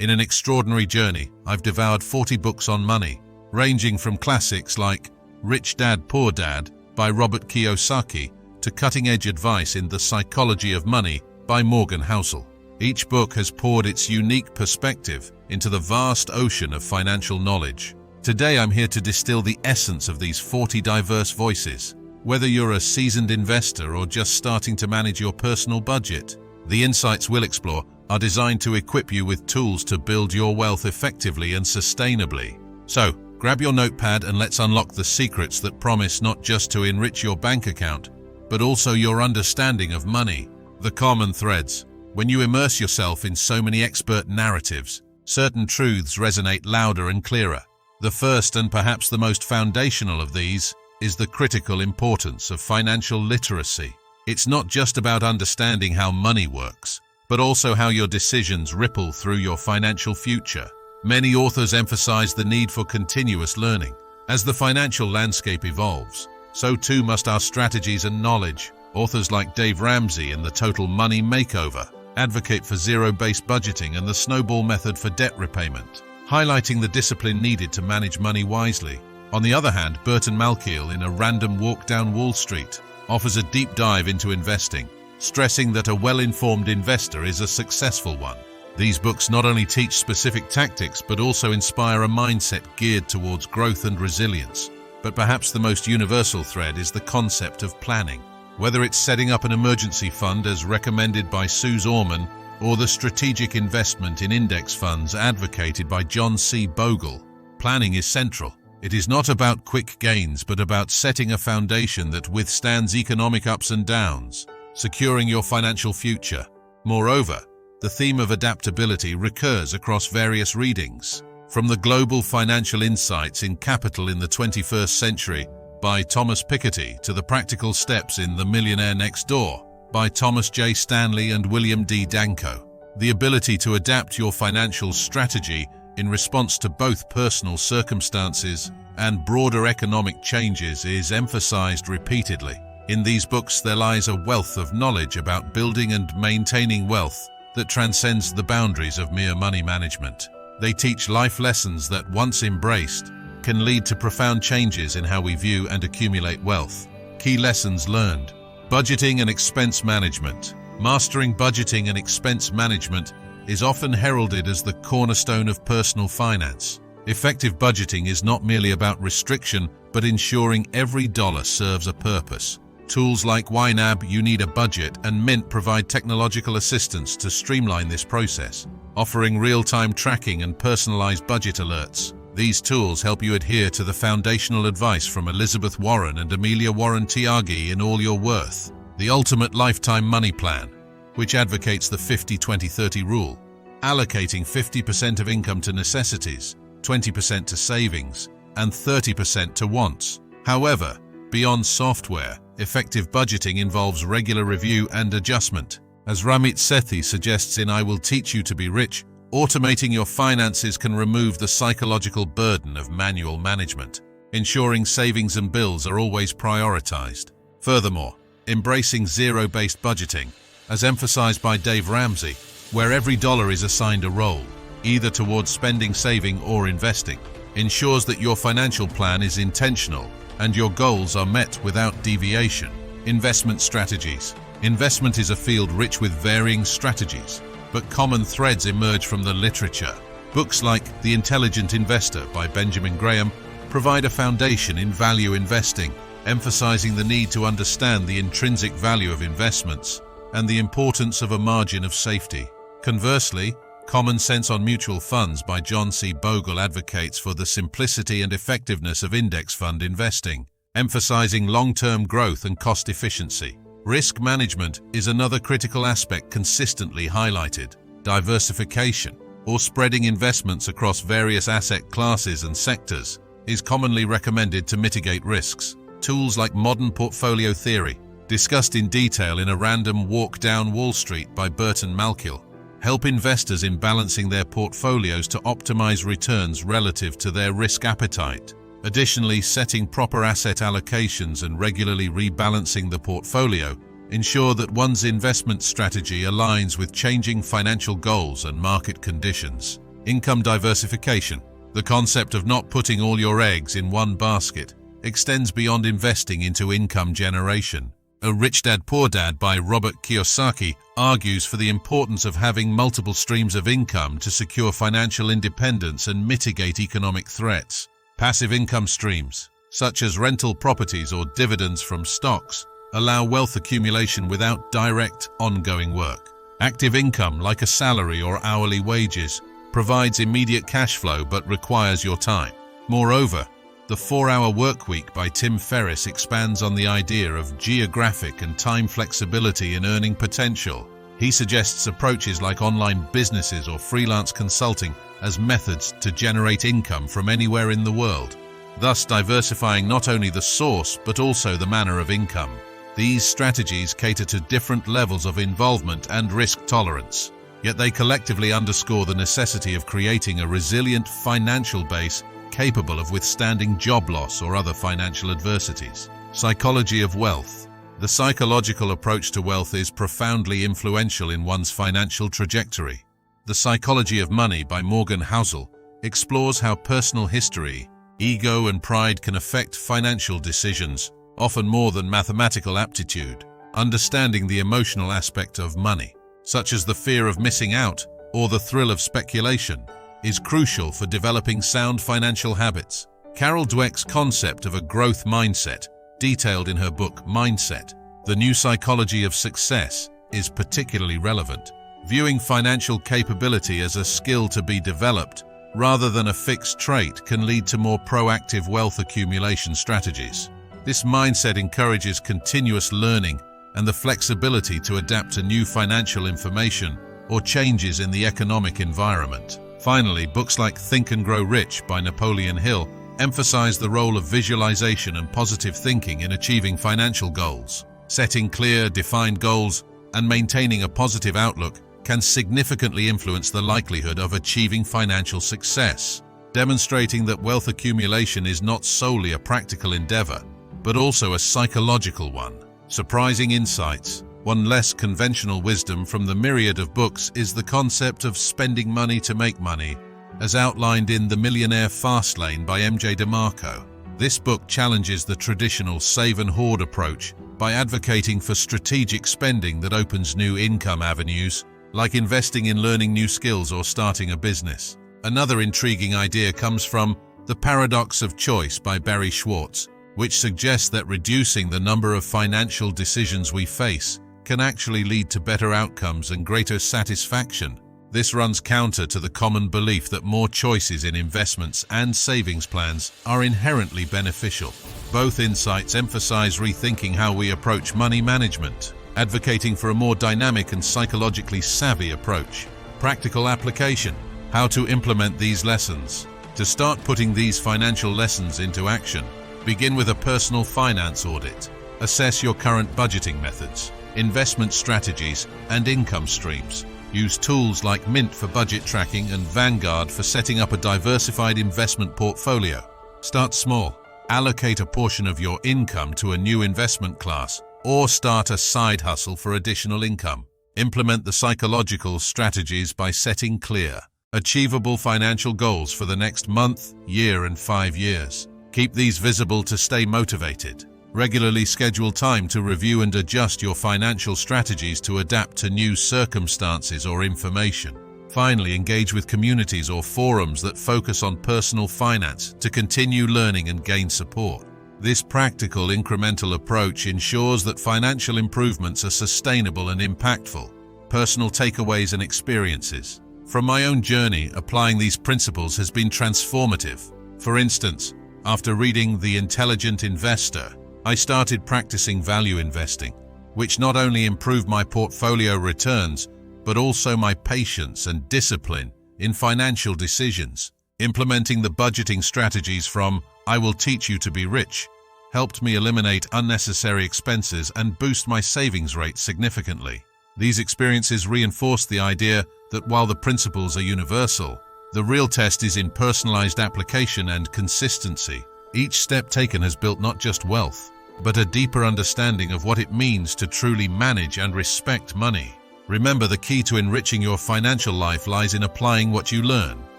In an extraordinary journey, I've devoured 40 books on money, ranging from classics like Rich Dad, Poor Dad by Robert Kiyosaki to cutting-edge advice in The Psychology of Money by Morgan Housel. Each book has poured its unique perspective into the vast ocean of financial knowledge. Today I'm here to distill the essence of these 40 diverse voices. Whether you're a seasoned investor or just starting to manage your personal budget, the insights we'll explore are designed to equip you with tools to build your wealth effectively and sustainably. So, grab your notepad and let's unlock the secrets that promise not just to enrich your bank account, but also your understanding of money. The common threads. When you immerse yourself in so many expert narratives, certain truths resonate louder and clearer. The first and perhaps the most foundational of these is the critical importance of financial literacy. It's not just about understanding how money works, but also how your decisions ripple through your financial future. Many authors emphasize the need for continuous learning. As the financial landscape evolves, so too must our strategies and knowledge. Authors like Dave Ramsey in The Total Money Makeover advocate for zero-based budgeting and the snowball method for debt repayment, highlighting the discipline needed to manage money wisely. On the other hand, Burton Malkiel in A Random Walk Down Wall Street offers a deep dive into investing, stressing that a well-informed investor is a successful one. These books not only teach specific tactics but also inspire a mindset geared towards growth and resilience. But perhaps the most universal thread is the concept of planning. Whether it's setting up an emergency fund as recommended by Suze Orman or the strategic investment in index funds advocated by John C. Bogle, planning is central. It is not about quick gains, but about setting a foundation that withstands economic ups and downs, securing your financial future. Moreover, the theme of adaptability recurs across various readings, from the Global Financial Insights in Capital in the 21st Century by Thomas Piketty to the Practical Steps in The Millionaire Next Door by Thomas J. Stanley and William D. Danko. The ability to adapt your financial strategy in response to both personal circumstances and broader economic changes is emphasized repeatedly. In these books there lies a wealth of knowledge about building and maintaining wealth that transcends the boundaries of mere money management. They teach life lessons that, once embraced, can lead to profound changes in how we view and accumulate wealth. Key lessons learned. Budgeting and expense management. Mastering budgeting and expense management is often heralded as the cornerstone of personal finance. Effective budgeting is not merely about restriction, but ensuring every dollar serves a purpose. Tools like YNAB, You Need a Budget, and Mint provide technological assistance to streamline this process, offering real-time tracking and personalized budget alerts. These tools help you adhere to the foundational advice from Elizabeth Warren and Amelia Warren Tiagi in All Your Worth, the ultimate lifetime money plan, which advocates the 50-20-30 rule, allocating 50% of income to necessities, 20% to savings, and 30% to wants. However, beyond software, effective budgeting involves regular review and adjustment. As Ramit Sethi suggests in I Will Teach You to Be Rich, automating your finances can remove the psychological burden of manual management, ensuring savings and bills are always prioritized. Furthermore, embracing zero-based budgeting, as emphasized by Dave Ramsey, where every dollar is assigned a role, either towards spending, saving, or investing, ensures that your financial plan is intentional and your goals are met without deviation. Investment strategies. Investment is a field rich with varying strategies, but common threads emerge from the literature. Books like The Intelligent Investor by Benjamin Graham provide a foundation in value investing, emphasizing the need to understand the intrinsic value of investments and the importance of a margin of safety. Conversely, Common Sense on Mutual Funds by John C. Bogle advocates for the simplicity and effectiveness of index fund investing, emphasizing long-term growth and cost efficiency. Risk management is another critical aspect consistently highlighted. Diversification, or spreading investments across various asset classes and sectors, is commonly recommended to mitigate risks. Tools like modern portfolio theory, discussed in detail in A Random Walk Down Wall Street by Burton Malkiel, help investors in balancing their portfolios to optimize returns relative to their risk appetite. Additionally, setting proper asset allocations and regularly rebalancing the portfolio ensure that one's investment strategy aligns with changing financial goals and market conditions. Income diversification. The concept of not putting all your eggs in one basket extends beyond investing into income generation. A Rich Dad Poor Dad by Robert Kiyosaki argues for the importance of having multiple streams of income to secure financial independence and mitigate economic threats. Passive income streams, such as rental properties or dividends from stocks, allow wealth accumulation without direct, ongoing work. Active income, like a salary or hourly wages, provides immediate cash flow but requires your time. Moreover, The 4-Hour Workweek by Tim Ferriss expands on the idea of geographic and time flexibility in earning potential. He suggests approaches like online businesses or freelance consulting as methods to generate income from anywhere in the world, thus diversifying not only the source but also the manner of income. These strategies cater to different levels of involvement and risk tolerance, yet they collectively underscore the necessity of creating a resilient financial base capable of withstanding job loss or other financial adversities. Psychology of wealth. The psychological approach to wealth is profoundly influential in one's financial trajectory. The Psychology of Money by Morgan Housel explores how personal history, ego, and pride can affect financial decisions, often more than mathematical aptitude. Understanding the emotional aspect of money, such as the fear of missing out or the thrill of speculation, is crucial for developing sound financial habits. Carol Dweck's concept of a growth mindset, detailed in her book Mindset, The New Psychology of Success, is particularly relevant. Viewing financial capability as a skill to be developed rather than a fixed trait can lead to more proactive wealth accumulation strategies. This mindset encourages continuous learning and the flexibility to adapt to new financial information or changes in the economic environment. Finally, books like Think and Grow Rich by Napoleon Hill emphasize the role of visualization and positive thinking in achieving financial goals. Setting clear, defined goals and maintaining a positive outlook can significantly influence the likelihood of achieving financial success, demonstrating that wealth accumulation is not solely a practical endeavor, but also a psychological one. Surprising insights. One less conventional wisdom from the myriad of books is the concept of spending money to make money, as outlined in The Millionaire Fastlane by M.J. DeMarco. This book challenges the traditional save and hoard approach by advocating for strategic spending that opens new income avenues, like investing in learning new skills or starting a business. Another intriguing idea comes from The Paradox of Choice by Barry Schwartz, which suggests that reducing the number of financial decisions we face can actually lead to better outcomes and greater satisfaction. This runs counter to the common belief that more choices in investments and savings plans are inherently beneficial. Both insights emphasize rethinking how we approach money management, advocating for a more dynamic and psychologically savvy approach. Practical application. How to implement these lessons. To start putting these financial lessons into action, begin with a personal finance audit. Assess your current budgeting methods, investment strategies, and income streams. Use tools like Mint for budget tracking and Vanguard for setting up a diversified investment portfolio. Start small. Allocate a portion of your income to a new investment class, or start a side hustle for additional income. Implement the psychological strategies by setting clear, achievable financial goals for the next month, year, and 5 years. Keep these visible to stay motivated. Regularly schedule time to review and adjust your financial strategies to adapt to new circumstances or information. Finally, engage with communities or forums that focus on personal finance to continue learning and gain support. This practical, incremental approach ensures that financial improvements are sustainable and impactful. Personal takeaways and experiences. From my own journey, applying these principles has been transformative. For instance, after reading The Intelligent Investor, I started practicing value investing, which not only improved my portfolio returns, but also my patience and discipline in financial decisions. Implementing the budgeting strategies from I Will Teach You to Be Rich helped me eliminate unnecessary expenses and boost my savings rate significantly. These experiences reinforced the idea that while the principles are universal, the real test is in personalized application and consistency. Each step taken has built not just wealth, but a deeper understanding of what it means to truly manage and respect money. Remember, the key to enriching your financial life lies in applying what you learn.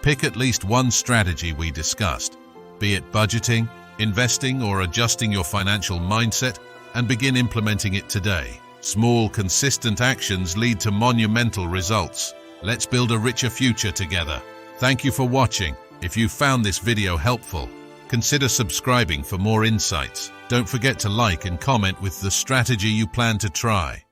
Pick at least one strategy we discussed, be it budgeting, investing, or adjusting your financial mindset, and begin implementing it today. Small, consistent actions lead to monumental results. Let's build a richer future together. Thank you for watching. If you found this video helpful, consider subscribing for more insights. Don't forget to like and comment with the strategy you plan to try.